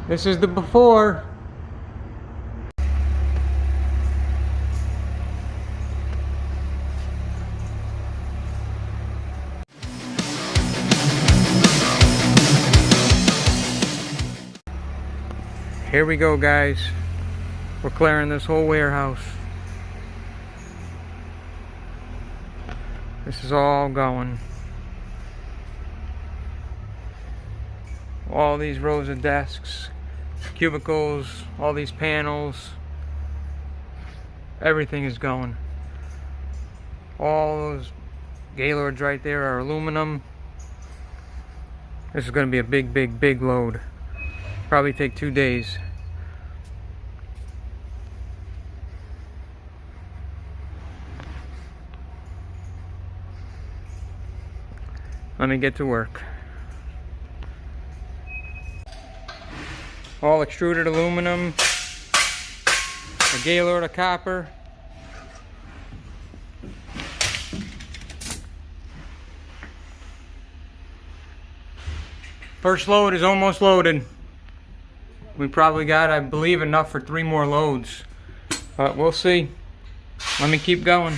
This is the before. Here we go, guys. We're clearing this whole warehouse. This is all going. All these rows of desks, cubicles, all these panels, everything is going. All those gaylords right there are aluminum. This is going to be a big load. Probably take 2 days. Let me get to work. All extruded aluminum, a gaylord of copper. First load is almost loaded. We probably got, I believe, enough for 3 more loads. But we'll see. Let me keep going.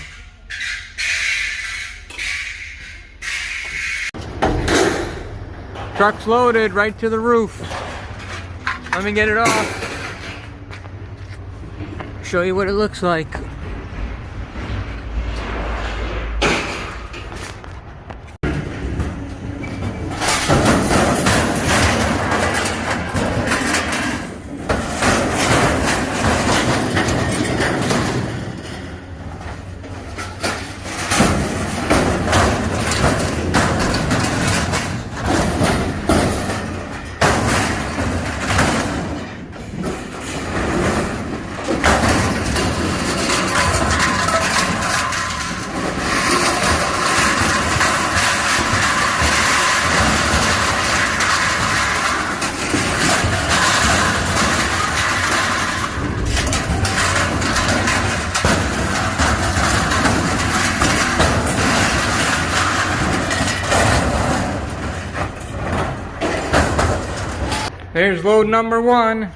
Truck's loaded right to the roof. Let me get it off. Show you what it looks like. There's load number 1.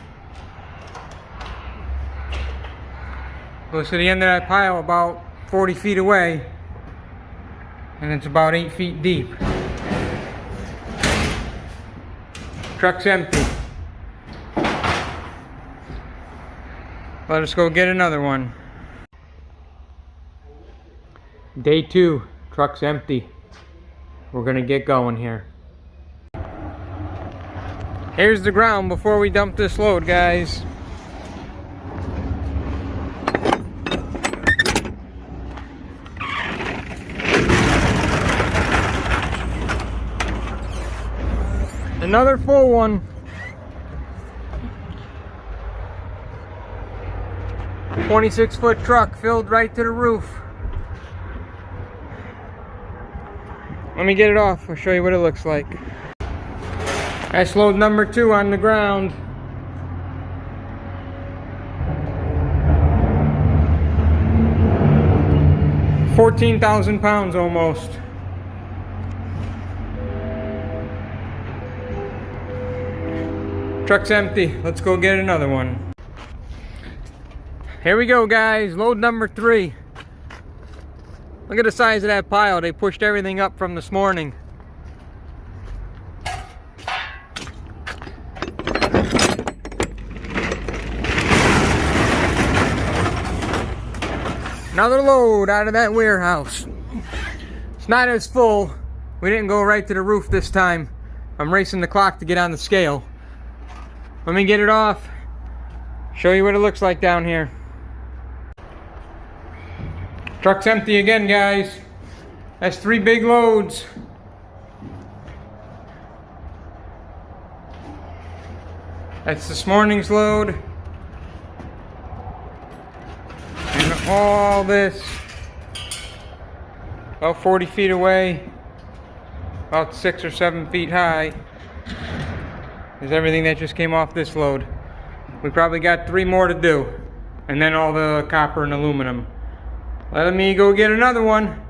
Goes to the end of that pile about 40 feet away. And it's about 8 feet deep. Truck's empty. Let us go get another one. Day 2. Truck's empty. We're gonna get going here. Here's the ground before we dump this load, guys. Another full one. A 26-foot truck filled right to the roof. Let me get it off. I'll show you what it looks like. That's load number 2 on the ground. £14,000 almost. Truck's empty. Let's go get another one. Here we go, guys. Load number 3. Look at the size of that pile. They pushed everything up from this morning. Another load out of that warehouse. It's not as full. We didn't go right to the roof this time. I'm racing the clock to get on the scale. Let me get it off. Show you what it looks like down here. Truck's empty again, guys. That's 3 big loads. That's this morning's load. And all this, about 40 feet away, about 6 or 7 feet high, is everything that just came off this load. We probably got 3 more to do, and then all the copper and aluminum. Let me go get another one.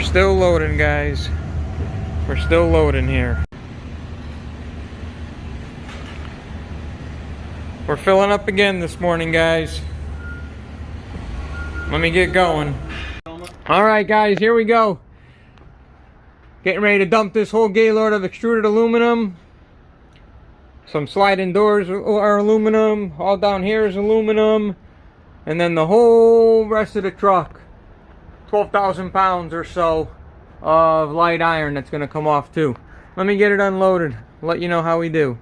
still loading, guys. We're still loading here. We're filling up again this morning, guys. Let me get going. Alright guys, here we go. Getting ready to dump this whole gaylord of extruded aluminum. Some sliding doors are aluminum. All down here is aluminum. And then the whole rest of the truck, 12,000 pounds or so of light iron that's going to come off too. Let me get it unloaded. Let you know how we do.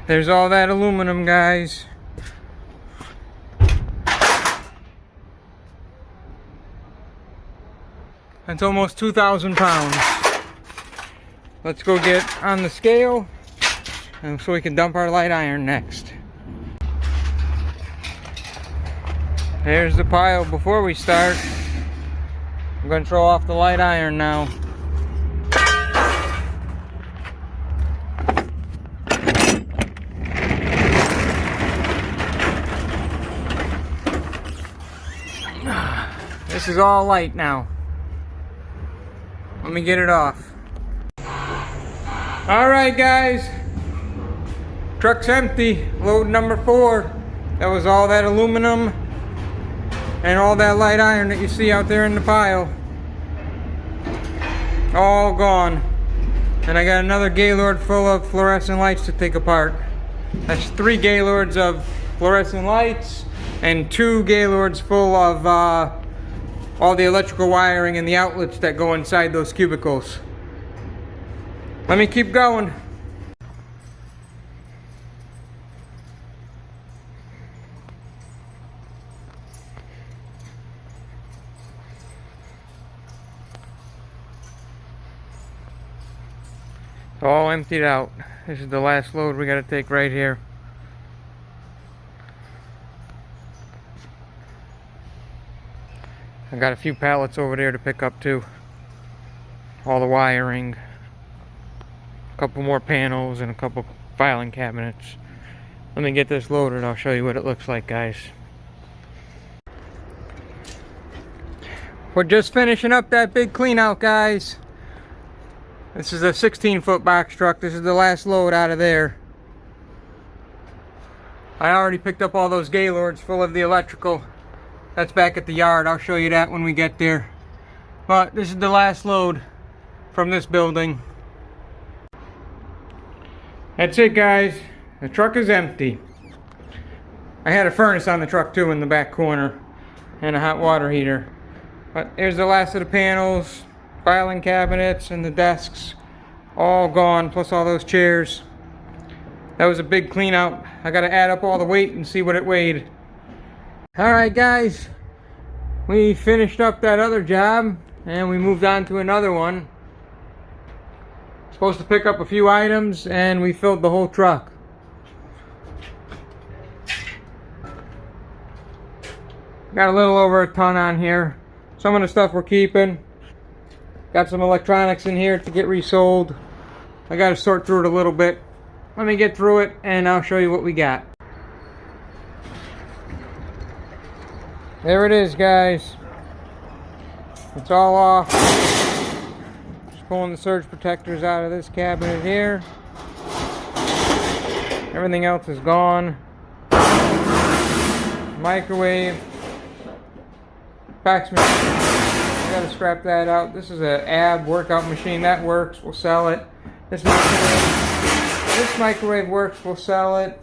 There's all that aluminum, guys. That's almost 2,000 pounds. Let's go get on the scale and so we can dump our light iron next. There's the pile before we start. I'm going to throw off the light iron now. This is all light now. Let me get it off. Alright guys, truck's empty. Load number 4. That was all that aluminum and all that light iron that you see out there in the pile. All gone. And I got another gaylord full of fluorescent lights to take apart. That's 3 gaylords of fluorescent lights and 2 gaylords full of all the electrical wiring and the outlets that go inside those cubicles. Let me keep going. All emptied out. This is the last load we got to take right here. I got a few pallets over there to pick up too. All the wiring, a couple more panels, and a couple filing cabinets. Let me get this loaded. I'll show you what it looks like, guys. We're just finishing up that big clean out, guys. This is a 16-foot box truck. This is the last load out of there. I already picked up all those gaylords full of the electrical. That's back at the yard. I'll show you that when we get there. But this is the last load from this building. That's it, guys. The truck is empty. I had a furnace on the truck too in the back corner and a hot water heater. But here's the last of the panels, filing cabinets, and the desks. All gone, plus all those chairs. That was a big clean out. I gotta add up all the weight and see what it weighed. Alright guys, we finished up that other job and we moved on to another one. Supposed to pick up a few items and we filled the whole truck. Got a little over a ton on here. Some of the stuff we're keeping. Got some electronics in here to get resold. I gotta sort through it a little bit. Let me get through it and I'll show you what we got. There it is, guys. It's all off. Just pulling the surge protectors out of this cabinet here. Everything else is gone. Microwave. Fax machine. I gotta scrap that out. This is an ab workout machine. That works. We'll sell it. This microwave works. We'll sell it.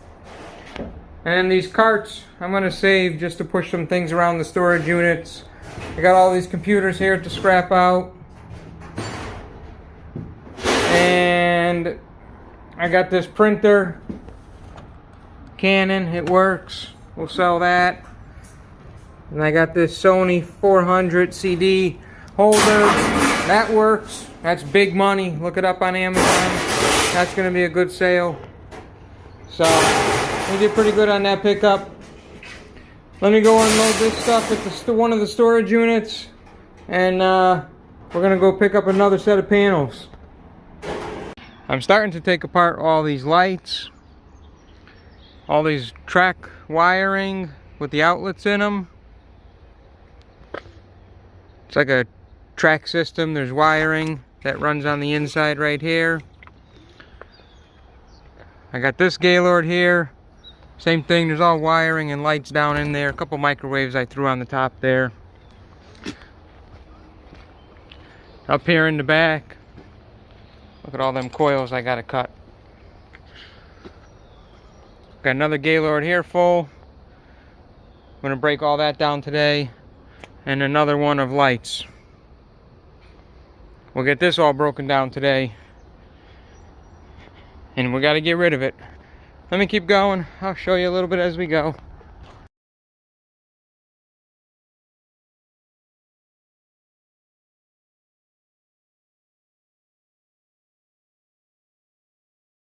And these carts I'm going to save just to push some things around the storage units. I got all these computers here to scrap out. And I got this printer. Canon, it works. We'll sell that. And I got this Sony 400 CD holder. That works. That's big money. Look it up on Amazon. That's going to be a good sale. So, we did pretty good on that pickup. Let me go unload this stuff at one of the storage units. And we're going to go pick up another set of panels. I'm starting to take apart all these lights. All these track wiring with the outlets in them. It's like a track system. There's wiring that runs on the inside right here. I got this Gaylord here. Same thing, there's all wiring and lights down in there. A couple microwaves I threw on the top there. Up here in the back, look at all them coils I gotta cut. Got another Gaylord here full. I'm gonna break all that down today. And another one of lights. We'll get this all broken down today. And we gotta get rid of it. Let me keep going. I'll show you a little bit as we go.